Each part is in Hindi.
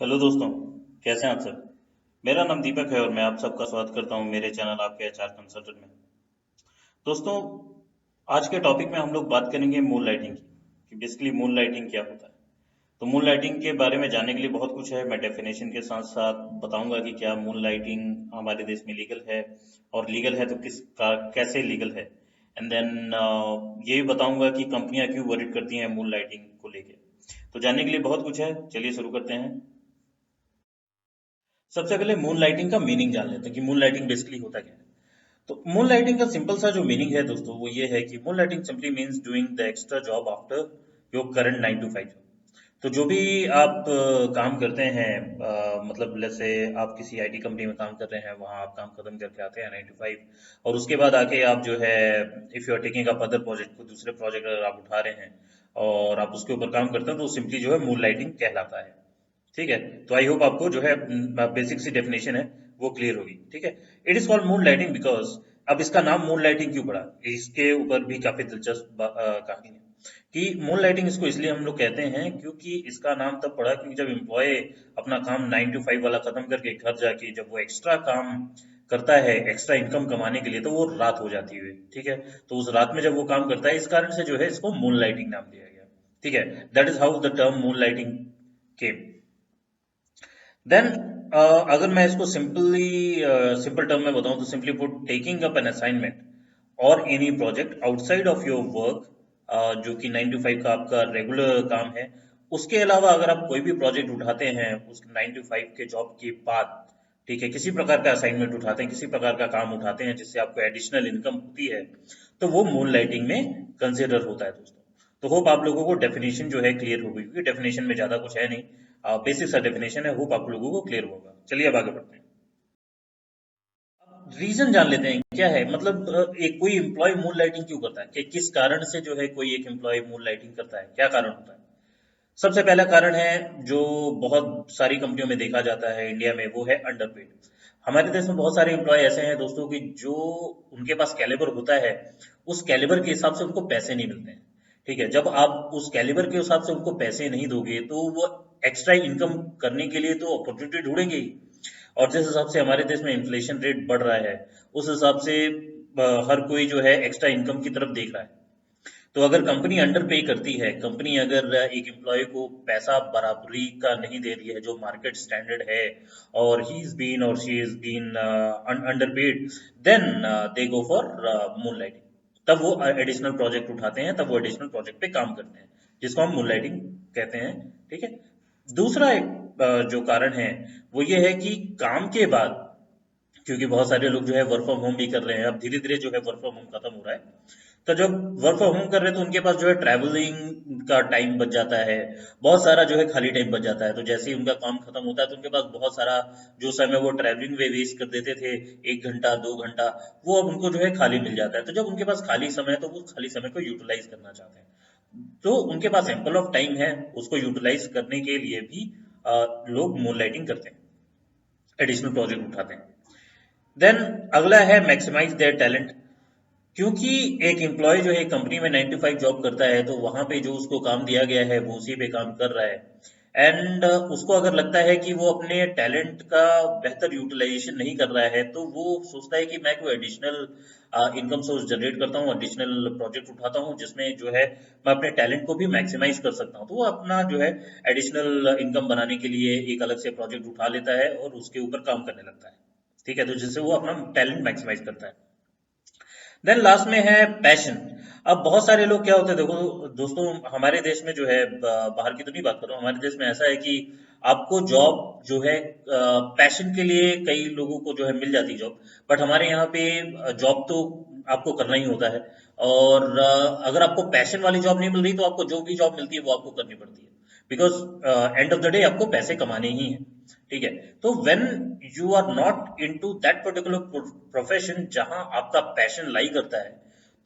हेलो दोस्तों। कैसे हैं आप सब। मेरा नाम दीपक है और मैं आप सबका स्वागत करता हूं मेरे चैनल आपके एचआर कंसल्टेंट में। दोस्तों, आज के टॉपिक में हम लोग बात करेंगे मून लाइटिंग की कि बेसिकली मून लाइटिंग क्या होता है। तो मून लाइटिंग के बारे में जानने के लिए बहुत कुछ है। मैं डेफिनेशन के साथ साथ बताऊंगा कि क्या मून लाइटिंग हमारे देश में लीगल है, और लीगल है तो कैसे लीगल है। एंड देन ये भी बताऊंगा कि कंपनियां क्यों वरीड करती हैं मून लाइटिंग को लेके। तो जानने के लिए बहुत कुछ है, चलिए शुरू करते हैं। सबसे पहले मून लाइटिंग का मीनिंग जान लेते हैं कि मून लाइटिंग बेसिकली होता क्या है। तो मून लाइटिंग का सिंपल सा जो मीनिंग है दोस्तों, वो ये है कि moon lighting simply means doing the extra job after your current 9 to 5 job. तो जो भी आप काम करते हैं, मतलब जैसे आप किसी आईटी कंपनी में काम कर रहे हैं, वहां आप काम खत्म करके आते हैं 9 to 5, और उसके बाद आके आप जो है, if you are taking up other project, कोई दूसरे प्रोजेक्ट अगर आप उठा रहे हैं और आप उसके ऊपर काम करते हैं, तो सिंपली जो है मून लाइटिंग कहलाता है। ठीक है। तो आई होप आपको जो है बेसिक सी डेफिनेशन है वो क्लियर होगी। ठीक है। It is called moon lighting because, अब इसका नाम मून लाइटिंग क्यों पड़ा, इसके ऊपर भी काफी दिलचस्प कहानी है कि मून लाइटिंग इसको इसलिए हम लोग कहते हैं क्योंकि इसका नाम तब पड़ा क्योंकि जब एम्प्लॉय अपना काम 9 to 5 वाला खत्म करके घर जाके जब वो एक्स्ट्रा काम करता है एक्स्ट्रा इनकम कमाने के लिए, तो वो रात हो जाती है। ठीक है। तो उस रात में जब वो काम करता है, इस कारण से जो है इसको मून लाइटिंग नाम दिया गया। ठीक है। That is how the term moon lighting came. Then अगर मैं इसको सिंपल टर्म में बताऊं तो simply put, taking up an assignment or any project outside of your work, जो कि 9 to 5 का आपका रेगुलर काम है, उसके अलावा अगर आप कोई भी प्रोजेक्ट उठाते हैं उस 9 to 5 के जॉब के बाद, ठीक है, किसी प्रकार का असाइनमेंट उठाते हैं, किसी प्रकार का काम उठाते हैं जिससे आपको एडिशनल इनकम होती है, तो वो मून लाइटिंग में कंसिडर होता है दोस्तों। तो होप आप लोगों को डेफिनेशन जो है क्लियर होगी, क्योंकि डेफिनेशन में ज्यादा कुछ है नहीं, बेसिक सा डेफिनेशन है। होप आप लोगों को क्लियर होगा। चलिए अब आगे बढ़ते हैं। रीजन जान लेते हैं क्या है, मतलब एक कोई एम्प्लॉय मून लाइटिंग क्यों करता है, कि किस कारण से जो है कोई एक एम्प्लॉय मून लाइटिंग करता है, क्या कारण होता है। सबसे पहला कारण है, जो बहुत सारी कंपनियों में देखा जाता है इंडिया में, वो है अंडरपेड। हमारे देश में बहुत सारे एम्प्लॉय ऐसे हैं दोस्तों कि जो उनके पास कैलिबर होता है, उस कैलिबर के हिसाब से उनको पैसे नहीं मिलते हैं। ठीक है। जब आप उस कैलिबर के हिसाब से उनको पैसे नहीं दोगे, तो वो एक्स्ट्रा इनकम करने के लिए तो अपॉर्चुनिटी ढूंढेंगे ही। और जिस हिसाब से हमारे देश में इन्फ्लेशन रेट बढ़ रहा है, उस हिसाब से हर कोई जो है एक्स्ट्रा इनकम की तरफ देख रहा है। तो अगर कंपनी अंडर पे करती है, कंपनी अगर एक एम्प्लॉय को पैसा बराबरी का नहीं दे रही है जो मार्केट स्टैंडर्ड है, और ही इज बीन और she is been under paid, then they go for moonlighting. तब वो एडिशनल प्रोजेक्ट उठाते हैं, तब वो एडिशनल प्रोजेक्ट पे काम करते हैं, जिसको हम मून लाइटिंग कहते हैं। ठीक है। दूसरा एक जो कारण है, वो ये है कि काम के बाद, क्योंकि बहुत सारे लोग जो है वर्क फ्रॉम होम भी कर रहे हैं, अब धीरे धीरे जो है वर्क फ्रॉम होम खत्म हो रहा है। तो जब वर्क फ्रॉम होम कर रहे हैं तो उनके पास जो है ट्रैवलिंग का टाइम बच जाता है, बहुत सारा जो है खाली टाइम बच जाता है। तो जैसे ही उनका काम खत्म होता है, तो उनके पास बहुत सारा जो समय वो ट्रैवलिंग में वेस्ट कर देते थे, 1 घंटा 2 घंटा, वो अब उनको जो है खाली मिल जाता है। तो जब उनके पास खाली समय है, तो वो खाली समय को यूटिलाइज करना चाहते हैं, तो उनके पास एम्पल ऑफ टाइम है, उसको यूटिलाइज करने के लिए भी लोग मून लाइटिंग करते हैं, एडिशनल प्रोजेक्ट उठाते हैं। देन अगला है मैक्सिमाइज देयर टैलेंट। क्योंकि एक एम्प्लॉय जो है कंपनी में 9 to 5 जॉब करता है, तो वहां पे जो उसको काम दिया गया है वो उसी पे काम कर रहा है। एंड उसको अगर लगता है कि वो अपने टैलेंट का बेहतर यूटिलाइजेशन नहीं कर रहा है, तो वो सोचता है कि मैं कोई एडिशनल इनकम सोर्स जनरेट करता हूँ, एडिशनल प्रोजेक्ट उठाता हूँ, जिसमें जो है मैं अपने टैलेंट को भी मैक्सिमाइज कर सकता हूँ। तो वो अपना जो है एडिशनल इनकम बनाने के लिए एक अलग से प्रोजेक्ट उठा लेता है और उसके ऊपर काम करने लगता है। ठीक है। तो जिससे वो अपना टैलेंट मैक्सिमाइज करता है। देन लास्ट में है पैशन। अब बहुत सारे लोग क्या होते हैं, देखो दोस्तों, हमारे देश में जो है, बाहर की तो नहीं बात कर रहा हूँ, हमारे देश में ऐसा है कि आपको जॉब जो है पैशन के लिए कई लोगों को जो है मिल जाती है जॉब, बट हमारे यहाँ पे जॉब तो आपको करना ही होता है। और अगर आपको पैशन वाली जॉब नहीं मिल रही, तो आपको जो भी जॉब मिलती है वो आपको करनी पड़ती है, because end of the day आपको पैसे कमाने ही हैं। ठीक है। तो when you are not into that particular profession जहां आपका पैशन लाई करता है,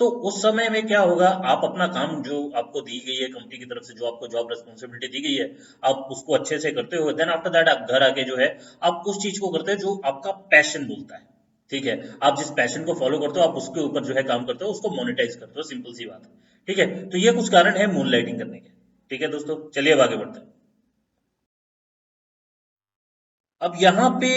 तो उस समय में क्या होगा, आप अपना काम जो आपको दी गई है कंपनी की तरफ से, जो आपको जॉब रिस्पॉन्सिबिलिटी दी गई है, आप उसको अच्छे से करते हो। देन आफ्टर दैट आप घर आके जो है, आप उस चीज को करते हो जो आपका पैशन बोलता है। ठीक है। आप जिस पैशन को फॉलो करते हो, आप उसके ऊपर जो है काम करते हो, उसको मोनेटाइज करते हो, सिंपल सी बात है। ठीक है। तो ये कुछ कारण है मून लाइटिंग करने के। ठीक है दोस्तों, चलिए अब आगे बढ़ते हैं। अब यहाँ पे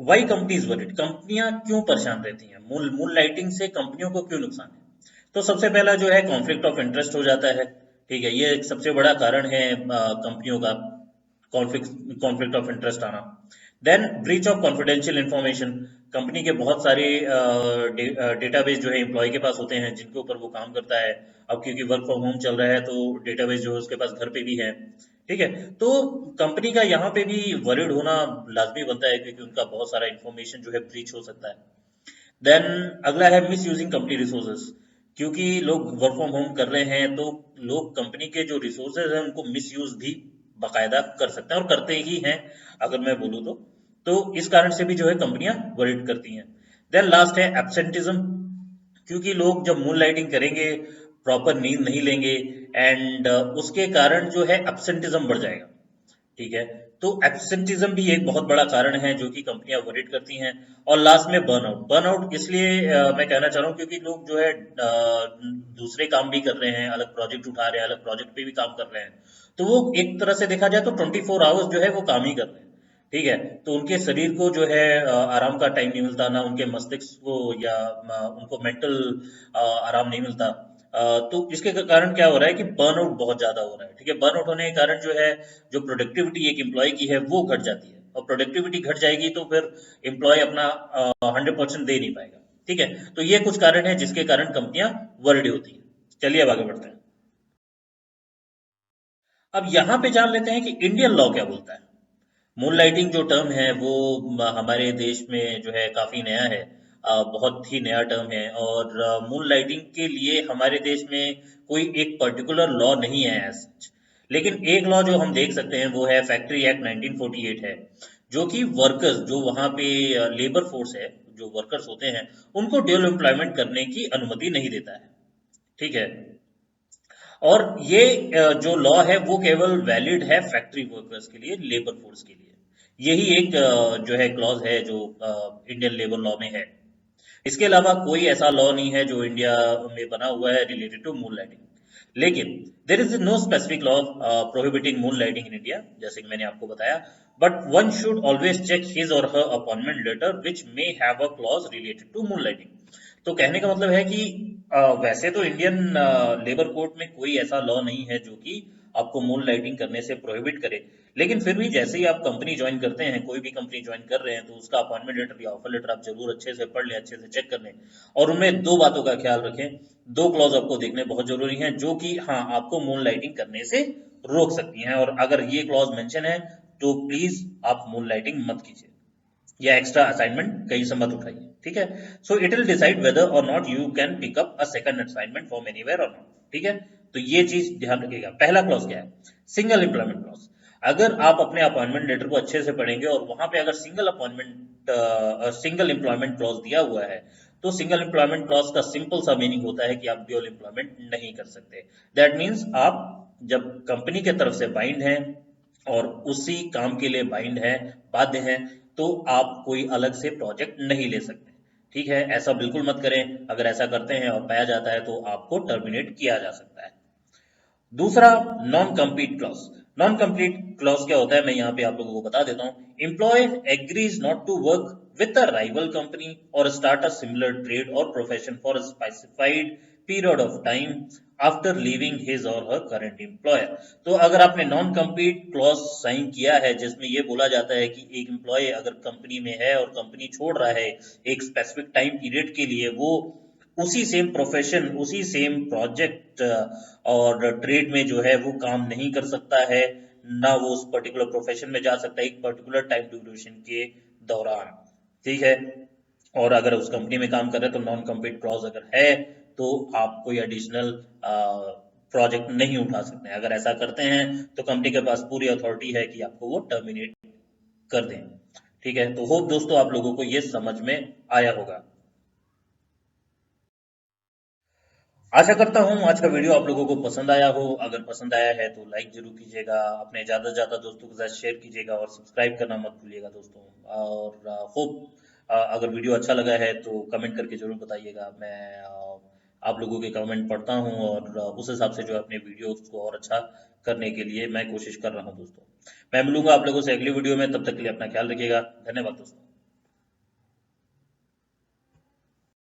वाई कंपनीज वरीड, कंपनियां क्यों परेशान रहती हैं, मूल मूल लाइटिंग से कंपनियों को क्यों नुकसान है? तो सबसे पहला जो है कॉन्फ्लिक्ट ऑफ इंटरेस्ट हो जाता है। ठीक है, ये एक सबसे बड़ा कारण है कंपनियों का कॉन्फ्लिक्ट कॉन्फ्लिक्ट ऑफ इंटरेस्ट आना। Then breach of confidential information, company के बहुत सारे डेटाबेस जो है एम्प्लॉय के पास होते हैं जिनके ऊपर वो काम करता है। अब क्योंकि वर्क फ्रॉम होम चल रहा है तो डेटाबेस जो है उसके पास घर पे भी है। ठीक है, तो कंपनी का यहाँ पे भी वरिड होना लाजमी बनता है क्योंकि उनका बहुत सारा इंफॉर्मेशन जो है ब्रीच हो सकता है। देन अगला है मिस यूजिंग कंपनी रिसोर्सेज, क्योंकि लोग वर्क फ्रॉम होम कर रहे हैं तो लोग कंपनी के जो रिसोर्सेज हैं उनको मिस यूज भी बाकायदा कर सकते हैं और करते ही हैं, अगर मैं बोलूँ तो इस कारण से भी जो है कंपनियां वरिड करती हैं। देन लास्ट है एब्सेंटिज्म, क्योंकि लोग जब मून लाइटिंग करेंगे प्रॉपर नींद नहीं लेंगे एंड उसके कारण जो है एब्सेंटिज्म बढ़ जाएगा। ठीक है, तो एब्सेंटिज्म भी एक बहुत बड़ा कारण है जो कि कंपनियां वरीड करती हैं। और लास्ट में बर्नआउट, बर्नआउट इसलिए मैं कहना चाह रहा हूँ क्योंकि लोग जो है दूसरे काम भी कर रहे हैं, अलग प्रोजेक्ट उठा रहे हैं, अलग प्रोजेक्ट पे भी काम कर रहे हैं, तो वो एक तरह से देखा जाए तो 24 आवर्स जो है वो काम ही कर रहे हैं। ठीक है, तो उनके शरीर को जो है आराम का टाइम नहीं मिलता, ना उनके मस्तिष्क को या उनको मेंटल आराम नहीं मिलता। तो इसके कारण क्या हो रहा है कि बर्नआउट बहुत ज्यादा हो रहा है। ठीक है, बर्नआउट होने के कारण जो है जो प्रोडक्टिविटी एक एम्प्लॉय की है वो घट जाती है, और प्रोडक्टिविटी घट जाएगी तो फिर एम्प्लॉय अपना 100% दे नहीं पाएगा। ठीक है, तो ये कुछ कारण है जिसके कारण कंपनियां वर्ried होती हैं। चलिए अब आगे बढ़ते हैं। अब यहाँ पे जान लेते हैं कि इंडियन लॉ क्या बोलता है। मून लाइटिंग जो टर्म है वो हमारे देश में जो है काफी नया है, बहुत ही नया टर्म है। और मून लाइटिंग के लिए हमारे देश में कोई एक पर्टिकुलर लॉ नहीं है as such। लेकिन एक लॉ जो हम देख सकते हैं वो है फैक्ट्री एक्ट 1948 है, जो कि वर्कर्स जो वहाँ पे लेबर फोर्स है, जो वर्कर्स होते हैं उनको ड्यूल एम्प्लॉयमेंट करने की अनुमति नहीं देता है। ठीक है, और ये जो लॉ है वो केवल वैलिड है फैक्ट्री वर्कर्स के लिए, लेबर फोर्स के लिए। यही एक जो है क्लॉज है जो इंडियन लेबर लॉ में है। इसके अलावा कोई ऐसा लॉ नहीं है जो इंडिया में बना हुआ है रिलेटेड टू मून लाइटिंग। लेकिन there is no specific law prohibiting moon lighting in India, जैसे कि मैंने आपको बताया। But one should always check his or her appointment letter which may have a clause related to moon lighting. तो कहने का मतलब है कि वैसे तो इंडियन लेबर कोड में कोई ऐसा लॉ नहीं है जो कि आपको मून लाइटिंग करने से प्रोहिबिट करे। लेकिन फिर भी जैसे ही आप कंपनी ज्वाइन करते हैं, कोई भी कंपनी ज्वाइन कर रहे हैं, तो उसका अपॉइंटमेंट लेटर या ऑफर लेटर आप जरूर अच्छे से पढ़ लें, अच्छे से चेक कर लें। और उनमें दो बातों का ख्याल रखें, दो क्लॉज आपको देखने बहुत जरूरी हैं जो कि हाँ आपको मून लाइटिंग करने से रोक सकती हैं। और अगर ये क्लॉज मेंशन है तो प्लीज आप मून लाइटिंग मत कीजिए या एक्स्ट्रा असाइनमेंट कहीं से मत उठाइए। ठीक है, so it will decide whether or not you can pick up a second assignment from anywhere or not. ठीक है, तो ये चीज ध्यान रखिएगा। पहला क्लॉज क्या है? Single employment clause. अगर आप अपने अपॉइंटमेंट लेटर को अच्छे से पढ़ेंगे और वहां पे अगर सिंगल एम्प्लॉयमेंट क्लॉज दिया हुआ है, तो सिंगल एम्प्लॉयमेंट क्लॉज का सिंपल सा मीनिंग होता है कि आप ड्यूल एम्प्लॉयमेंट नहीं कर सकते। दैट मीन्स आप जब कंपनी के तरफ से बाइंड हैं और उसी काम के लिए बाइंड है, बाध्य है, तो आप कोई अलग से प्रोजेक्ट नहीं ले सकते। ठीक है, ऐसा बिल्कुल मत करें। अगर ऐसा करते हैं और पाया जाता है तो आपको टर्मिनेट किया जा सकता है। दूसरा, non compete clause. Non compete clause क्या होता है, मैं यहाँ पे आप लोगों को बता देता हूँ। Employee agrees not to work with a rival company or start a similar trade or profession for a specified period of time after leaving his or her current employer. तो अगर आपने नॉन कम्पीट क्लॉज साइन किया है जिसमें यह बोला जाता है कि एक एम्प्लॉय अगर कंपनी में है और कंपनी छोड़ रहा है एक स्पेसिफिक टाइम पीरियड के लिए, वो उसी सेम प्रोफेशन, उसी सेम प्रोजेक्ट और ट्रेड में जो है वो काम नहीं कर सकता है, ना वो उस पर्टिकुलर प्रोफेशन में जा सकता है एक पर्टिकुलर टाइम ड्यूरेशन के दौरान। ठीक है, और अगर उस कंपनी में काम कर रहे हैं तो नॉन कम्पीट क्लॉज अगर है तो आप कोई एडिशनल प्रोजेक्ट नहीं उठा सकते हैं। अगर ऐसा करते हैं तो कंपनी के पास पूरी अथॉरिटी है कि आपको वो टर्मिनेट कर दें। ठीक है, तो होप दोस्तों आप लोगों को ये समझ में आया होगा। आशा करता हूँ आज का वीडियो आप लोगों को पसंद आया हो। अगर पसंद आया है तो लाइक जरूर कीजिएगा, अपने ज्यादा से ज्यादा दोस्तों के साथ शेयर कीजिएगा और सब्सक्राइब करना मत भूलिएगा दोस्तों। और होप अगर वीडियो अच्छा लगा है तो कमेंट करके जरूर बताइएगा। मैं आप लोगों के कमेंट पढ़ता हूँ और उस हिसाब से जो है अपने वीडियोस को और अच्छा करने के लिए मैं कोशिश कर रहा हूँ दोस्तों। मैं मिलूंगा आप लोगों से अगली वीडियो में, तब तक के लिए अपना ख्याल रखिएगा। धन्यवाद दोस्तों।